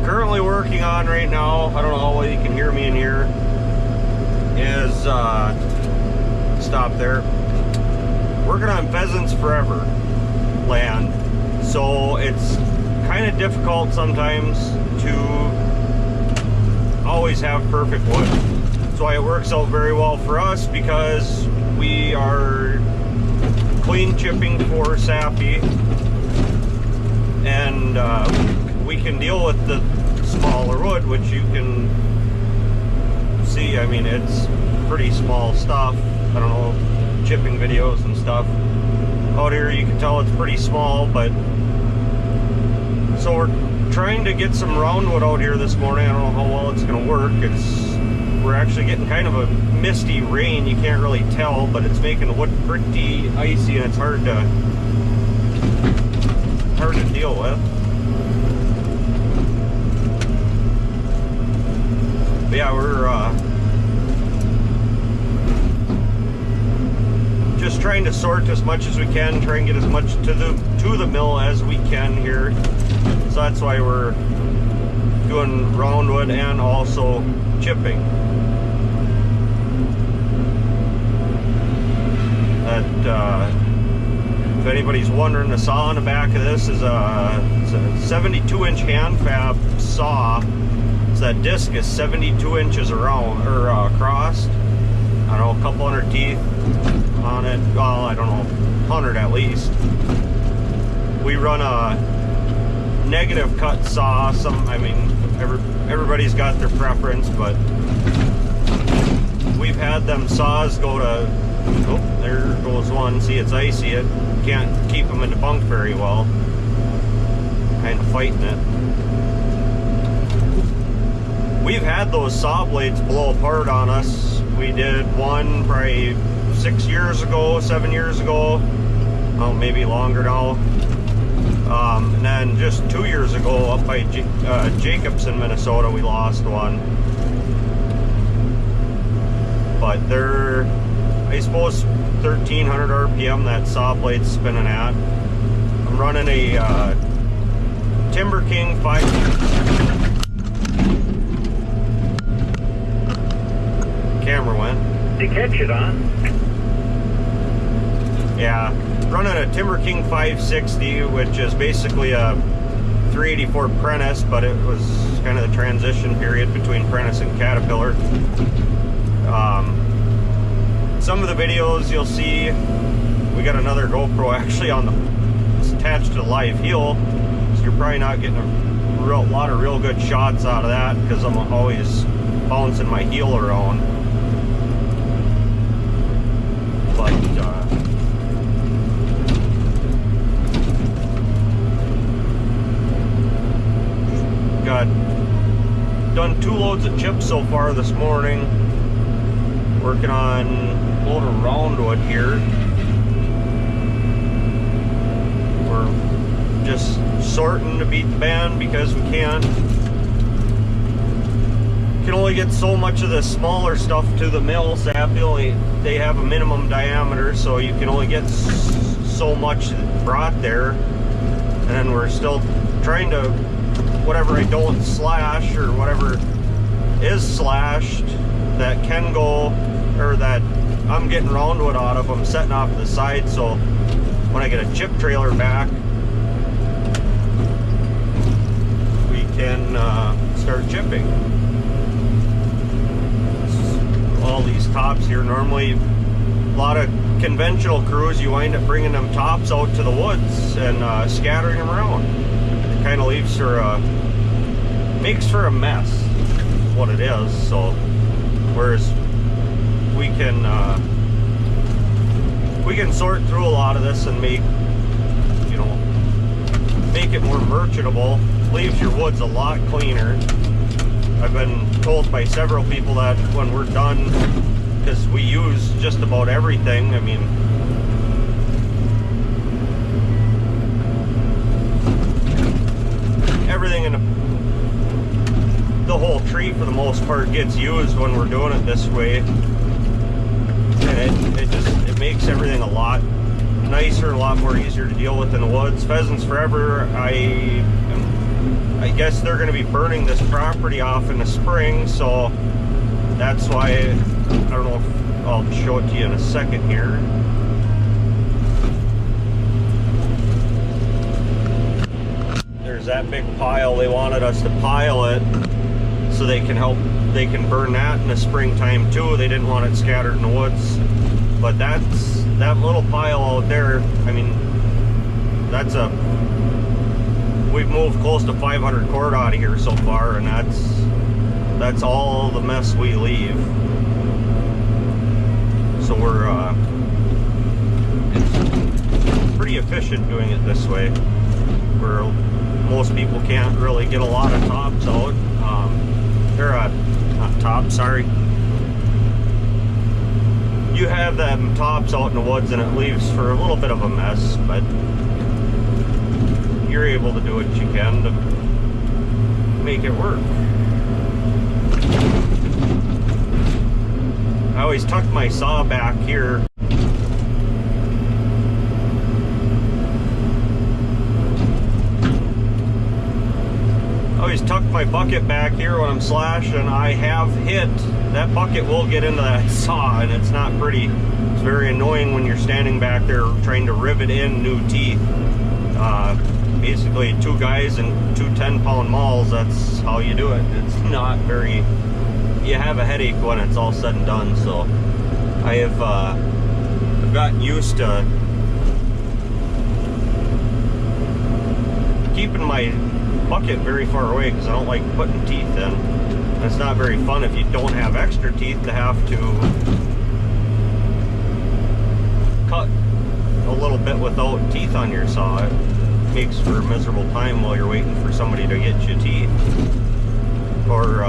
currently working on right now, I don't know how well you can hear me in here, is, stop there, working on Pheasants Forever land. So it's kind of difficult sometimes to always have perfect wood. That's why it works out very well for us, because we are clean chipping for Sappy, and we can deal with the smaller wood, which you can see. I mean, it's pretty small stuff. I don't know, chipping videos and stuff out here, you can tell it's pretty small. But so we're trying to get some roundwood out here this morning. I don't know how well it's going to work. We're actually getting kind of a misty rain. You can't really tell, but it's making the wood pretty icy, and it's hard to deal with. But yeah, we're just trying to sort as much as we can, try and get as much to the mill as we can here. So that's why we're doing roundwood and also chipping. If anybody's wondering, the saw on the back of this is it's a 72-inch hand fab saw. So that disc is 72 inches around, or across. I don't know, a couple hundred teeth on it. Well, I don't know, 100 at least. We run a negative cut saw. I mean, everybody's got their preference, but we've had them saws go to, oh, there goes one. See, it's icy. It can't keep them in the bunk very well. Kind of fighting it. We've had those saw blades blow apart on us. We did one probably 7 years ago, well, maybe longer now. And then just 2 years ago up by Jacobson, Minnesota, we lost one. But they're, I suppose, 1300 RPM that saw blade's spinning at. I'm running a Timber King 5. Camera went. To catch it on. Yeah, running a Timber King 560, which is basically a 384 Prentice, but it was kind of the transition period between Prentice and Caterpillar. Some of the videos you'll see, we got another GoPro actually it's attached to the live heel, so you're probably not getting a lot of real good shots out of that, because I'm always bouncing my heel around. But done 2 loads of chips so far this morning. Working on a load of roundwood here. We're just sorting to beat the band because we can only get so much of the smaller stuff to the mill. Sappy, they have a minimum diameter, so you can only get so much brought there. And then we're still trying to, whatever I don't slash or whatever is slashed that can go, or that I'm getting roundwood out of, I'm setting off to the side, so when I get a chip trailer back, we can start chipping. All these tops here, normally a lot of conventional crews, you wind up bringing them tops out to the woods and scattering them around. It kind of leaves makes for a mess, is what it is. So whereas we can sort through a lot of this and make it more merchantable, leaves your woods a lot cleaner. I've been told by several people that when we're done, because we use just about everything, I mean, everything in the whole tree for the most part gets used when we're doing it this way, and it makes everything a lot nicer, a lot more easier to deal with in the woods. Pheasants Forever, I am I guess they're going to be burning this property off in the spring, so that's why, I don't know if I'll show it to you in a second here. There's that big pile. They wanted us to pile it so they can burn that in the springtime too. They didn't want it scattered in the woods. But that little pile out there, I mean, we've moved close to 500 cord out of here so far, and that's all the mess we leave. So it's pretty efficient doing it this way, where most people can't really get a lot of tops out. Not tops, sorry. You have them tops out in the woods and it leaves for a little bit of a mess, but you're able to do what you can to make it work. I always tuck my saw back here. Tuck my bucket back here when I'm slashing. I have hit that bucket will get into that saw, and it's not pretty. It's very annoying when you're standing back there trying to rivet in new teeth. Basically 2 guys and 2 10-pound mauls, that's how you do it. It's not very, you have a headache when it's all said and done. So I have I've gotten used to keeping my bucket very far away because I don't like putting teeth in. And it's not very fun if you don't have extra teeth to have to cut a little bit without teeth on your saw. It makes for a miserable time while you're waiting for somebody to get you teeth, or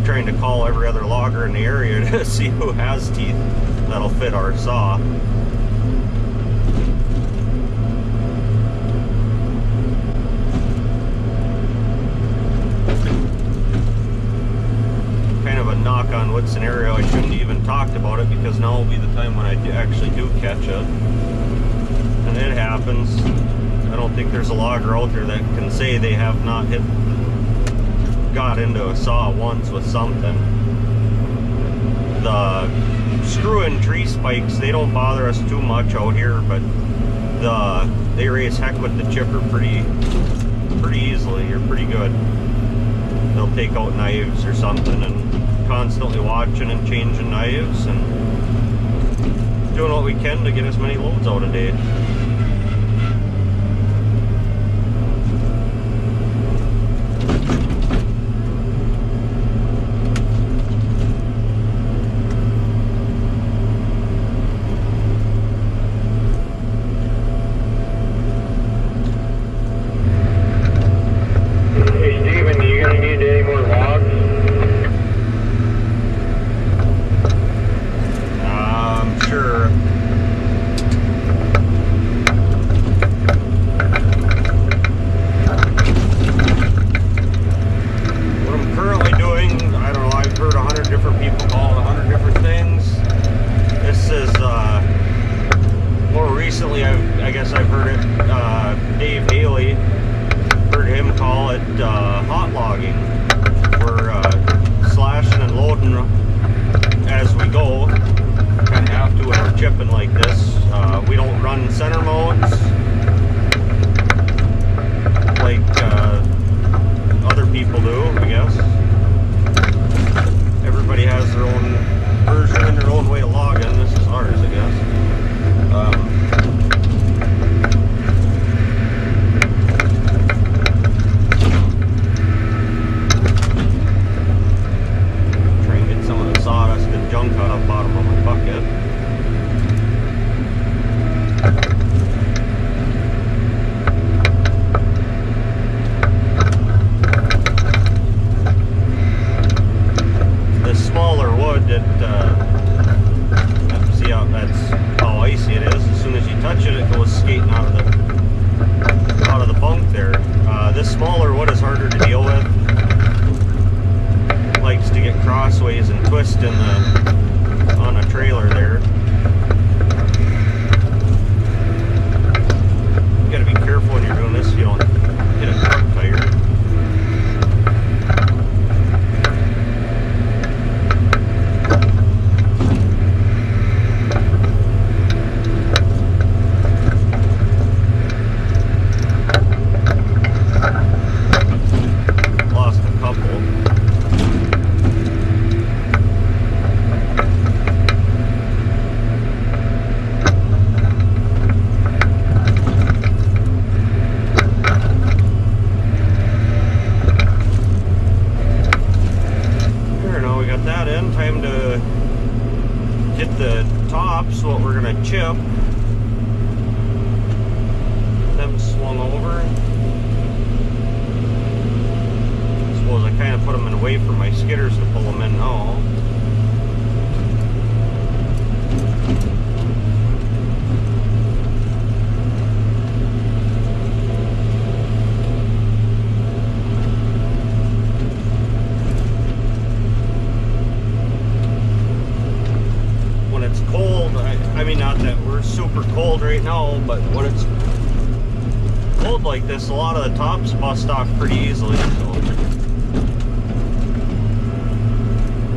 trying to call every other logger in the area to see who has teeth that'll fit our saw. Knock on wood scenario, I shouldn't even talked about it because now will be the time when I actually do catch it, and it happens. I don't think there's a logger out there that can say they have not got into a saw once with something. The screw-in tree spikes, they don't bother us too much out here, but they raise heck with the chipper pretty easily, or pretty good. They'll take out knives or something, and constantly watching and changing knives and doing what we can to get as many loads out a day. Hey Steven, are you going to need any more logs? Sure. What I'm currently doing, I don't know, I've heard 100 different people call it 100 different things. This is, more recently, I guess I've heard it, Dave Haley, heard him call it hot logging. We're slashing and loading as we go. Kind of have to when we're chipping like this. We don't run center modes like other people do, I guess. Everybody has their own version and their own way of logging. This is ours, I guess. Try and get some of the sawdust and junk out of the bottom of my bucket. chip. Them swung over. I suppose I kind of put them in a way for my skidders to pull them in now. I mean, not that we're super cold right now, but when it's cold like this, a lot of the tops bust off pretty easily. So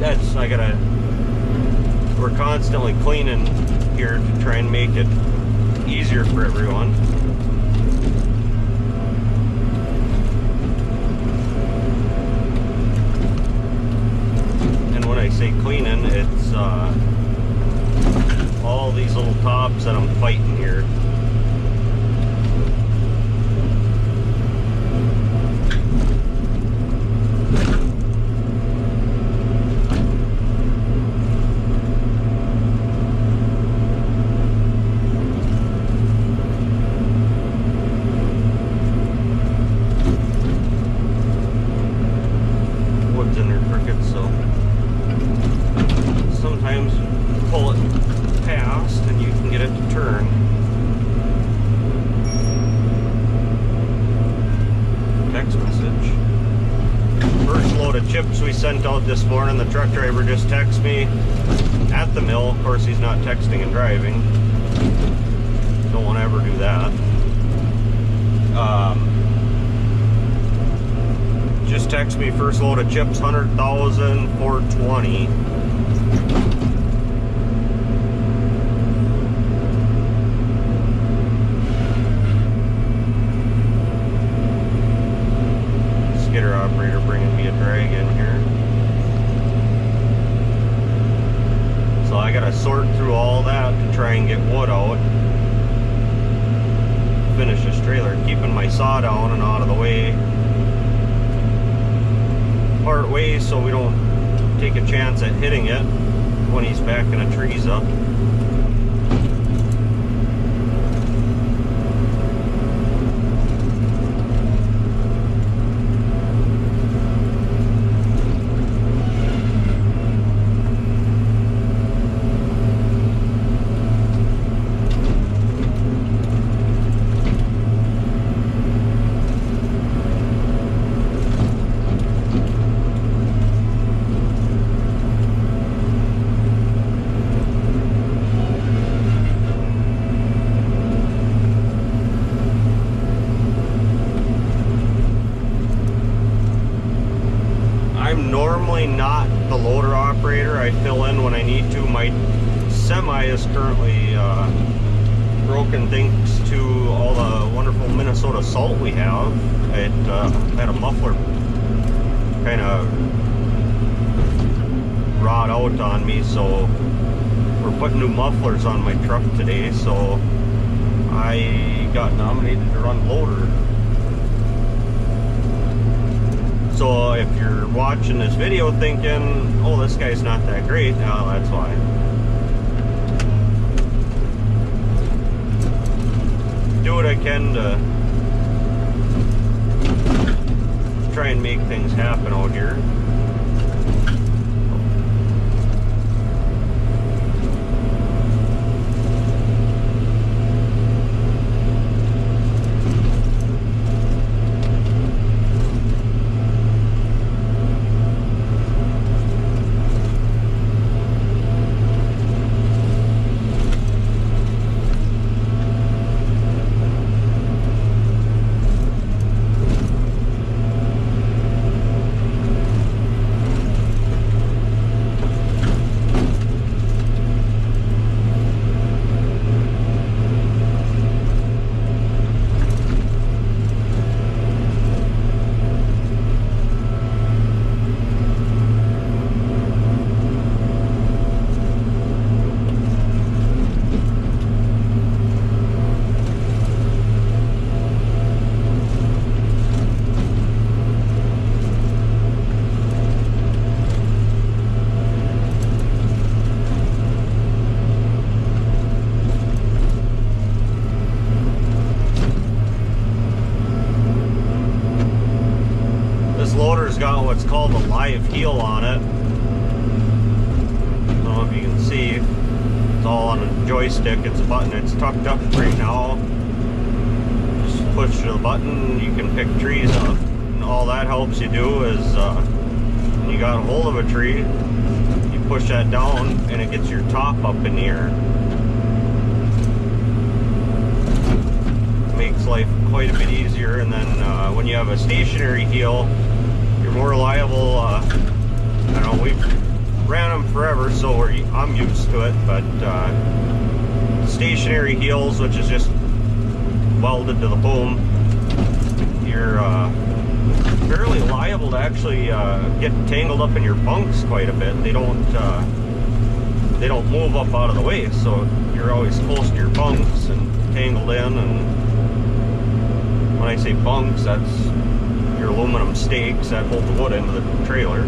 that's, we're constantly cleaning here to try and make it easier for everyone. And when I say cleaning, it's all these little tops that I'm fighting here. Wood's in there crooked, so sometimes pull it past and you can get it to turn. Text message. First load of chips we sent out this morning, the truck driver just texted me at the mill. Of course, he's not texting and driving. Don't want to ever do that. Just text me, first load of chips, 100,000, 420. Operator bringing me a drag in here. So I gotta sort through all that to try and get wood out. Finish this trailer, keeping my saw down and out of the way. Part ways so we don't take a chance at hitting it when he's backing the trees up. Normally not the loader operator. I fill in when I need to. My semi is currently broken thanks to all the wonderful Minnesota salt we have. It had a muffler kind of rot out on me, so we're putting new mufflers on my truck today, so I got nominated to run loader. So if you're watching this video thinking, oh, this guy's not that great, no, that's why. Do what I can to try and make things happen out here. what's called a live heel on it. I don't know if you can see. It's all on a joystick. It's a button. It's tucked up right now. Just push the button. You can pick trees up. And all that helps you do is when you got a hold of a tree, you push that down and it gets your top up in the air. Makes life quite a bit easier. And then when you have a stationary heel, you're more liable. I don't know, we've ran them forever, so I'm used to it, but stationary heels, which is just welded to the boom, you're fairly liable to actually get tangled up in your bunks quite a bit. They don't move up out of the way, so you're always close to your bunks and tangled in. And when I say bunks, that's your aluminum stakes that hold the wood into the trailer.